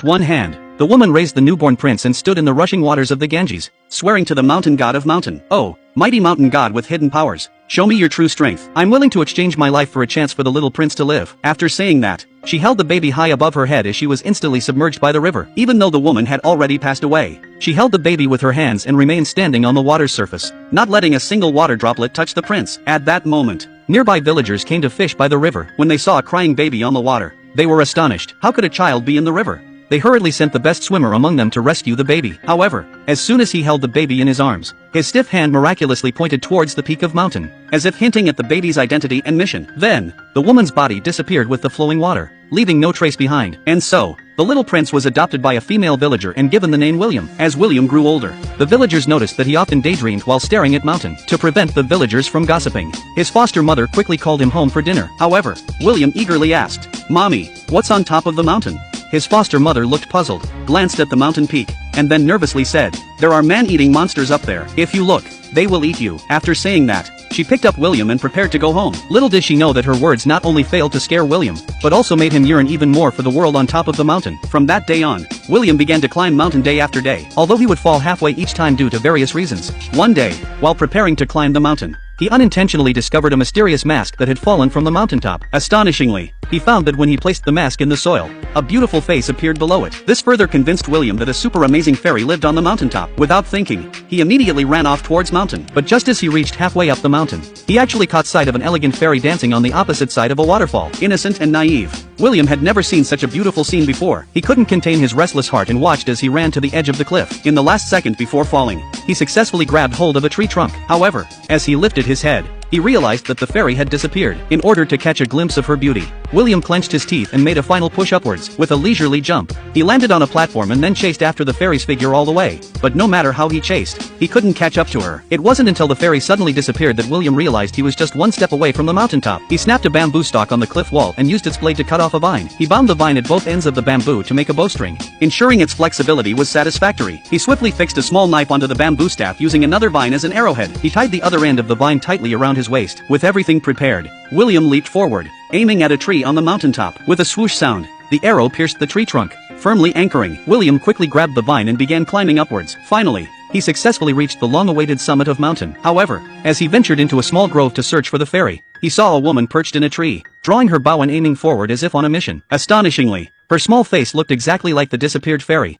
one hand, the woman raised the newborn prince and stood in the rushing waters of the Ganges, swearing to the mountain god of mountain. "Oh, mighty mountain god with hidden powers, show me your true strength. I'm willing to exchange my life for a chance for the little prince to live." After saying that, she held the baby high above her head as she was instantly submerged by the river. Even though the woman had already passed away, she held the baby with her hands and remained standing on the water's surface, not letting a single water droplet touch the prince. At that moment, nearby villagers came to fish by the river. When they saw a crying baby on the water, they were astonished. How could a child be in the river? They hurriedly sent the best swimmer among them to rescue the baby. However, as soon as he held the baby in his arms, his stiff hand miraculously pointed towards the peak of mountain, as if hinting at the baby's identity and mission. Then, the woman's body disappeared with the flowing water, leaving no trace behind. And so, the little prince was adopted by a female villager and given the name William. As William grew older, the villagers noticed that he often daydreamed while staring at mountain. To prevent the villagers from gossiping, his foster mother quickly called him home for dinner. However, William eagerly asked, "Mommy, what's on top of the mountain?" His foster mother looked puzzled, glanced at the mountain peak, and then nervously said, "There are man-eating monsters up there. If you look, they will eat you." After saying that, she picked up William and prepared to go home. Little did she know that her words not only failed to scare William, but also made him yearn even more for the world on top of the mountain. From that day on, William began to climb mountain day after day, although he would fall halfway each time due to various reasons. One day, while preparing to climb the mountain, he unintentionally discovered a mysterious mask that had fallen from the mountaintop. Astonishingly, he found that when he placed the mask in the soil, a beautiful face appeared below it. This further convinced William that a super amazing fairy lived on the mountaintop. Without thinking, he immediately ran off towards mountain. But just as he reached halfway up the mountain, he actually caught sight of an elegant fairy dancing on the opposite side of a waterfall. Innocent and naive, William had never seen such a beautiful scene before. He couldn't contain his restless heart and watched as he ran to the edge of the cliff. In the last second before falling, he successfully grabbed hold of a tree trunk. However, as he lifted his head, he realized that the fairy had disappeared. In order to catch a glimpse of her beauty, William clenched his teeth and made a final push upwards. With a leisurely jump, he landed on a platform and then chased after the fairy's figure all the way. But no matter how he chased, he couldn't catch up to her. It wasn't until the fairy suddenly disappeared that William realized he was just one step away from the mountaintop. He snapped a bamboo stalk on the cliff wall and used its blade to cut off a vine. He bound the vine at both ends of the bamboo to make a bowstring, ensuring its flexibility was satisfactory. He swiftly fixed a small knife onto the bamboo staff using another vine as an arrowhead. He tied the other end of the vine tightly around his waist. With everything prepared, William leaped forward, aiming at a tree on the mountaintop. With a swoosh sound, the arrow pierced the tree trunk, firmly anchoring. William quickly grabbed the vine and began climbing upwards. Finally, he successfully reached the long-awaited summit of mountain. However, as he ventured into a small grove to search for the fairy, he saw a woman perched in a tree, drawing her bow and aiming forward as if on a mission. Astonishingly, her small face looked exactly like the disappeared fairy,